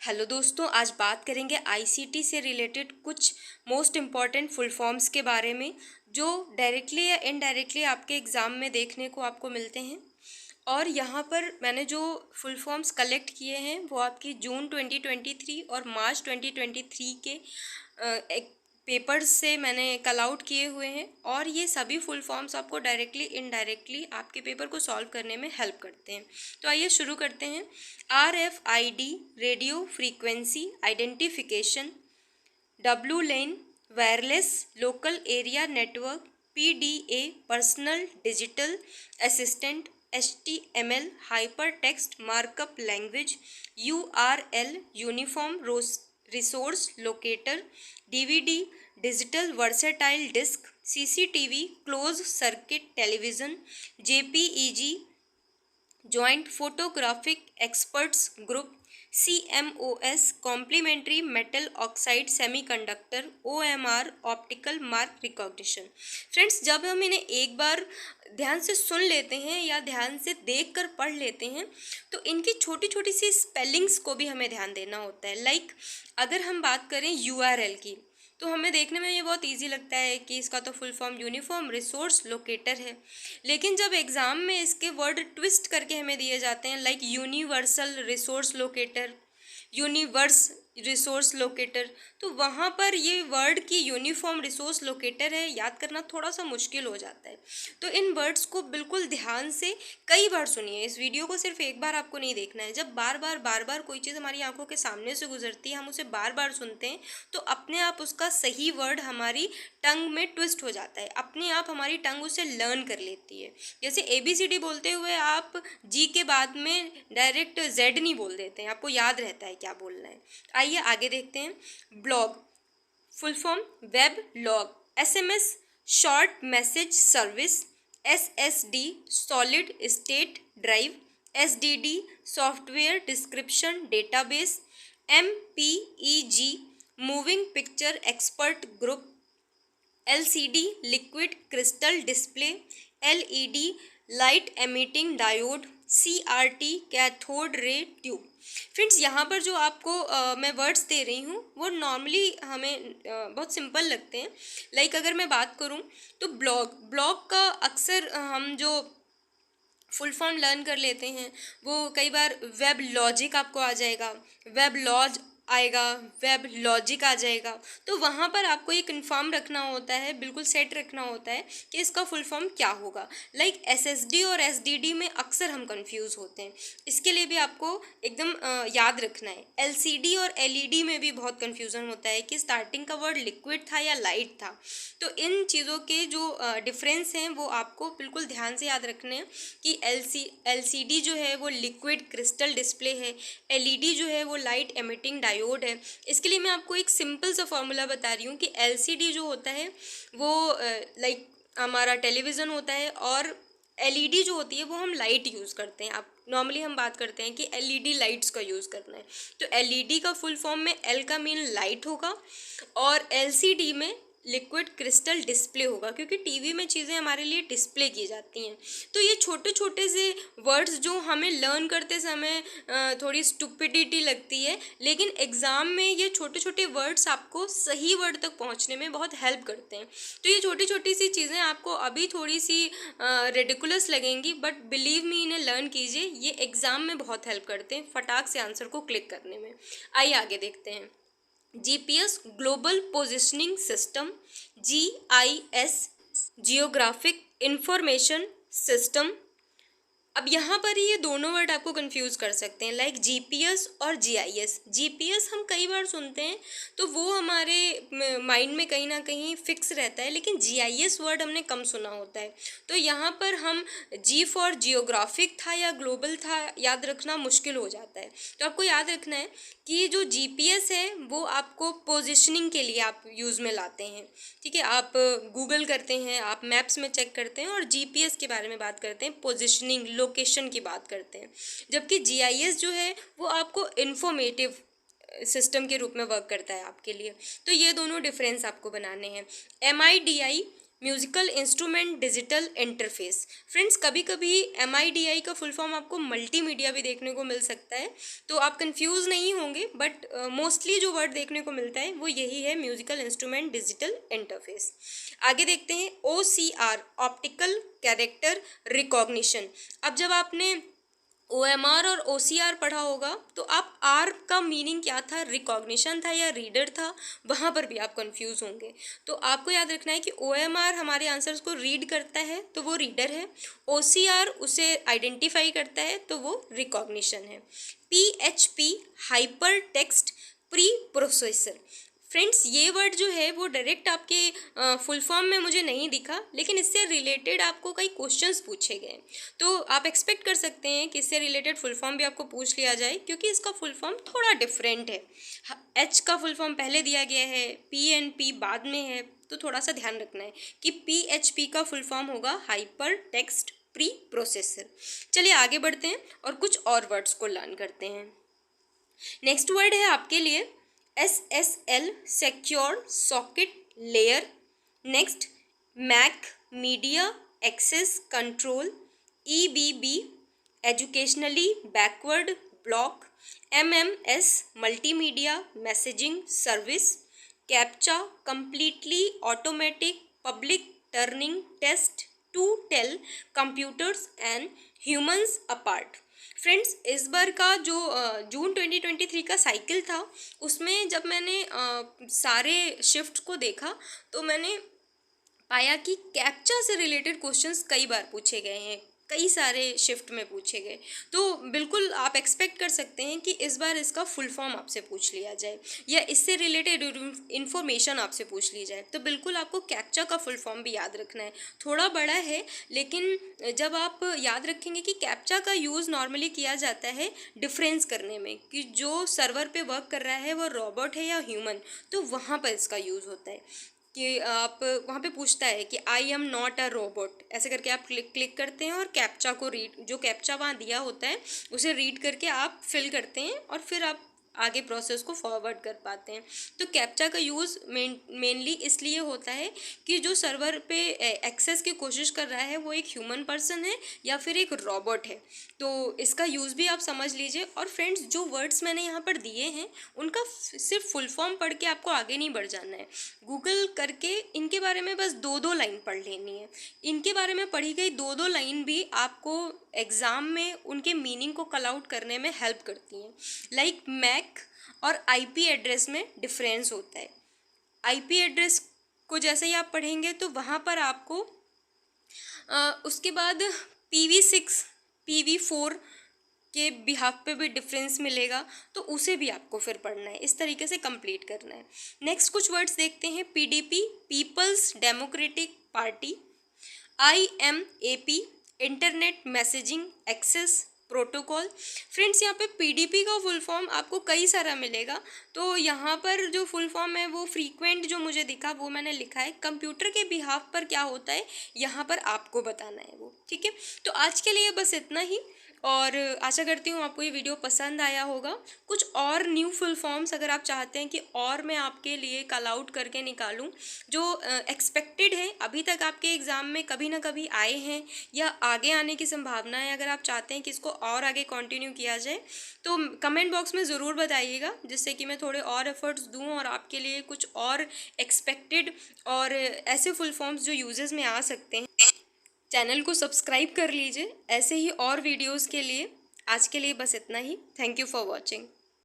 Hello दोस्तों, आज बात करेंगे आईसीटी से रिलेटेड कुछ मोस्ट इम्पॉर्टेंट फुल फॉर्म्स के बारे में जो डायरेक्टली या इनडायरेक्टली आपके एग्ज़ाम में देखने को आपको मिलते हैं। और यहाँ पर मैंने जो फुल फॉर्म्स कलेक्ट किए हैं वो आपकी जून 2023 और मार्च 2023 के एक पेपर्स से मैंने कल आउट किए हुए हैं। और ये सभी फुल फॉर्म्स आपको डायरेक्टली इनडायरेक्टली आपके पेपर को सॉल्व करने में हेल्प करते हैं। तो आइए शुरू करते हैं। RFID radio frequency identification, WLAN wireless local area network, PDA personal digital assistant, HTML hyper text markup language, URL uniform resource locator, DVD digital versatile disc, CCTV close circuit television, JPEG joint photographic experts group, CMOS complementary metal oxide semiconductor, OMR optical mark recognition. Friends, जब हम इन्हें एक बार ध्यान से सुन लेते हैं या ध्यान से देखकर पढ़ लेते हैं तो इनकी छोटी छोटी सी स्पेलिंग्स को भी हमें ध्यान देना होता है। लाइक अगर हम बात करें URL की तो हमें देखने में ये बहुत इजी लगता है कि इसका तो full form uniform resource locator है, लेकिन जब एग्ज़ाम में इसके वर्ड ट्विस्ट करके हमें दिए जाते हैं like universal resource locator, universe resource locator, तो वहाँ पर ये वर्ड की यूनिफॉर्म रिसोर्स लोकेटर है याद करना थोड़ा सा मुश्किल हो जाता है। तो इन वर्ड्स को बिल्कुल ध्यान से कई बार सुनिए। इस वीडियो को सिर्फ एक बार आपको नहीं देखना है। जब बार बार कोई चीज़ हमारी आंखों के सामने से गुजरती है, हम उसे बार बार सुनते हैं तो अपने आप उसका सही वर्ड हमारी टंग में ट्विस्ट हो जाता है, अपने आप हमारी टंग उसे लर्न कर लेती है। जैसे ABCD बोलते हुए आप जी के बाद में डायरेक्ट जेड नहीं बोल देते हैं, आपको याद रहता है क्या बोलना है। आइए आगे देखते हैं। Blog full form web log, SMS short message service, SSD solid state drive, SDD software description database, MPEG moving picture expert group, LCD liquid crystal display, LED light emitting diode, CRT cathode ray tube. Friends, यहाँ पर जो आपको मैं words दे रही हूँ वो normally हमें बहुत सिंपल लगते हैं। लाइक अगर मैं बात करूँ तो ब्लॉग का अक्सर हम जो फुल फॉर्म लर्न कर लेते हैं वो कई बार वेब लॉजिक आपको आ जाएगा, वेब लॉज आएगा, वेब लॉजिक आ जाएगा। तो वहाँ पर आपको ये कन्फर्म रखना होता है, बिल्कुल सेट रखना होता है कि इसका फुल फॉर्म क्या होगा। लाइक SSD और SDD में अक्सर हम कंफ्यूज होते हैं, इसके लिए भी आपको एकदम याद रखना है। LCD और LED में भी बहुत कन्फ्यूज़न होता है कि स्टार्टिंग का वर्ड लिक्विड था या लाइट था। तो इन चीज़ों के जो डिफरेंस हैं वो आपको बिल्कुल ध्यान से याद रखने हैं कि LCD जो है वो लिक्विड क्रिस्टल डिस्प्ले है, LED जो है वो लाइट एमिटिंग डायोड है। इसके लिए मैं आपको एक सिंपल सा फॉर्मूला बता रही हूँ कि LCD जो होता है वो लाइक हमारा टेलीविज़न होता है और LED जो होती है वो हम लाइट यूज़ करते हैं। आप नॉर्मली हम बात करते हैं कि LED लाइट्स का यूज़ करना है, तो LED का फुल फॉर्म में L का मीन लाइट होगा और LCD में लिक्विड क्रिस्टल डिस्प्ले होगा, क्योंकि टीवी में चीज़ें हमारे लिए डिस्प्ले की जाती हैं। तो ये छोटे छोटे से वर्ड्स जो हमें लर्न करते समय थोड़ी स्टुपिडिटी लगती है, लेकिन एग्ज़ाम में ये छोटे छोटे वर्ड्स आपको सही वर्ड तक पहुंचने में बहुत हेल्प करते हैं। तो ये छोटी छोटी सी चीज़ें आपको अभी थोड़ी सी रेडिकुलस लगेंगी, बट बिलीव मी इन्हें लर्न कीजिए, ये एग्ज़ाम में बहुत हेल्प करते हैं फटाक से आंसर को क्लिक करने में। आइए आगे देखते हैं। GPS global positioning system, GIS geographic information system. अब यहाँ पर ये दोनों वर्ड आपको कंफ्यूज कर सकते हैं, लाइक GPS और GIS। GPS हम कई बार सुनते हैं तो वो हमारे माइंड में कहीं ना कहीं फिक्स रहता है, लेकिन GIS वर्ड हमने कम सुना होता है। तो यहाँ पर हम G फॉर जियोग्राफिक था या ग्लोबल था याद रखना मुश्किल हो जाता है। तो आपको याद रखना है कि जो GPS है वो आपको पोजिशनिंग के लिए आप यूज़ में लाते हैं, ठीक है। आप गूगल करते हैं, आप मैप्स में चेक करते हैं और GPS के बारे में बात करते हैं, पोजिशनिंग लोकेशन की बात करते हैं। जबकि GIS जो है वो आपको इन्फॉर्मेटिव सिस्टम के रूप में वर्क करता है आपके लिए। तो ये दोनों डिफरेंस आपको बनाने हैं। MIDI musical instrument digital interface. Friends कभी कभी MIDI का फुल फॉर्म आपको मल्टीमीडिया भी देखने को मिल सकता है, तो आप कंफ्यूज नहीं होंगे, बट मोस्टली जो वर्ड देखने को मिलता है वो यही है, म्यूजिकल इंस्ट्रूमेंट डिजिटल इंटरफेस। आगे देखते हैं OCR, ऑप्टिकल कैरेक्टर रिकॉग्निशन। अब जब आपने OMR और OCR पढ़ा होगा तो आप R का मीनिंग क्या था, रिकॉग्निशन था या रीडर था, वहाँ पर भी आप कंफ्यूज होंगे। तो आपको याद रखना है कि OMR हमारे आंसर्स को रीड करता है तो वो रीडर है, OCR उसे आइडेंटिफाई करता है तो वो रिकॉग्निशन है। PHP, hyper text pre processor. Friends ये वर्ड जो है वो डायरेक्ट आपके फुल फॉर्म में मुझे नहीं दिखा, लेकिन इससे रिलेटेड आपको कई क्वेश्चंस पूछे गए, तो आप एक्सपेक्ट कर सकते हैं कि इससे रिलेटेड फुल फॉर्म भी आपको पूछ लिया जाए, क्योंकि इसका फुल फॉर्म थोड़ा डिफरेंट है। H का फुल फॉर्म पहले दिया गया है, PNP बाद में है, तो थोड़ा सा ध्यान रखना है कि PHP का फुल फॉर्म होगा हाइपर टेक्स्ट प्री प्रोसेसर। चलिए आगे बढ़ते हैं और कुछ और वर्ड्स को लर्न करते हैं। नेक्स्ट वर्ड है आपके लिए SSL, secure socket layer. Next MAC, media access control. EBB, educationally backward block. MMS, multimedia messaging service. CAPTCHA, completely automated public Turing test to tell computers and humans apart. Friends इस बार का जो जून 2023 का cycle था, उसमें जब मैंने सारे शिफ्ट को देखा तो मैंने पाया कि कैप्चा से रिलेटेड क्वेश्चंस कई बार पूछे गए हैं, कई सारे शिफ्ट में पूछे गए, तो बिल्कुल आप एक्सपेक्ट कर सकते हैं कि इस बार इसका फुल फॉर्म आपसे पूछ लिया जाए या इससे रिलेटेड इन्फॉर्मेशन आपसे पूछ ली जाए, तो बिल्कुल आपको कैप्चा का फुल फॉर्म भी याद रखना है। थोड़ा बड़ा है, लेकिन जब आप याद रखेंगे कि कैप्चा का यूज़ नॉर्मली किया जाता है डिफरेंस करने में कि जो सर्वर पे वर्क कर रहा है वो रोबोट है या ह्यूमन, तो वहाँ पर इसका यूज़ होता है कि आप वहाँ पे पूछता है कि I am not a robot, ऐसे करके आप क्लिक करते हैं और कैप्चा को रीड, जो कैप्चा वहाँ दिया होता है उसे रीड करके आप फिल करते हैं और फिर आप आगे प्रोसेस को फॉरवर्ड कर पाते हैं। तो कैप्चा का यूज़ मेनली इसलिए होता है कि जो सर्वर पे एक्सेस की कोशिश कर रहा है वो एक ह्यूमन पर्सन है या फिर एक रोबोट है, तो इसका यूज़ भी आप समझ लीजिए। और फ्रेंड्स जो वर्ड्स मैंने यहाँ पर दिए हैं उनका सिर्फ फुल फॉर्म पढ़ के आपको आगे नहीं बढ़ जाना है, गूगल करके इनके बारे में बस 2-2 लाइन पढ़ लेनी है। इनके बारे में पढ़ी गई 2-2 लाइन भी आपको एग्ज़ाम में उनके मीनिंग को कल आउट करने में हेल्प करती हैं। लाइक मैक और IP एड्रेस में डिफरेंस होता है। IP एड्रेस को जैसे ही आप पढ़ेंगे तो वहाँ पर आपको उसके बाद PV6 PV4 के बिहाफ पे भी डिफरेंस मिलेगा, तो उसे भी आपको फिर पढ़ना है, इस तरीके से कंप्लीट करना है। नेक्स्ट कुछ वर्ड्स देखते हैं। PDP, people's democratic party. IMAP, internet messaging access protocol. Friends यहाँ पे PDP का फुल फॉर्म आपको कई सारा मिलेगा, तो यहाँ पर जो फुल फॉर्म है वो फ्रीक्वेंट जो मुझे दिखा वो मैंने लिखा है। कंप्यूटर के बिहाफ पर क्या होता है यहाँ पर आपको बताना है वो, ठीक है। तो आज के लिए बस इतना ही, और आशा करती हूँ आपको ये वीडियो पसंद आया होगा। कुछ और न्यू फुल फॉर्म्स अगर आप चाहते हैं कि और मैं आपके लिए कॉल आउट करके निकालूं जो एक्सपेक्टेड है, अभी तक आपके एग्ज़ाम में कभी ना कभी आए हैं या आगे आने की संभावना है, अगर आप चाहते हैं कि इसको और आगे कंटिन्यू किया जाए तो कमेंट बॉक्स में ज़रूर बताइएगा, जिससे कि मैं थोड़े और एफर्ट्स दूँ और आपके लिए कुछ और एक्सपेक्टेड और ऐसे फुल फॉर्म्स जो यूजेस में आ सकते हैं। चैनल को सब्सक्राइब कर लीजिए ऐसे ही और वीडियोस के लिए। आज के लिए बस इतना ही। Thank you for watching.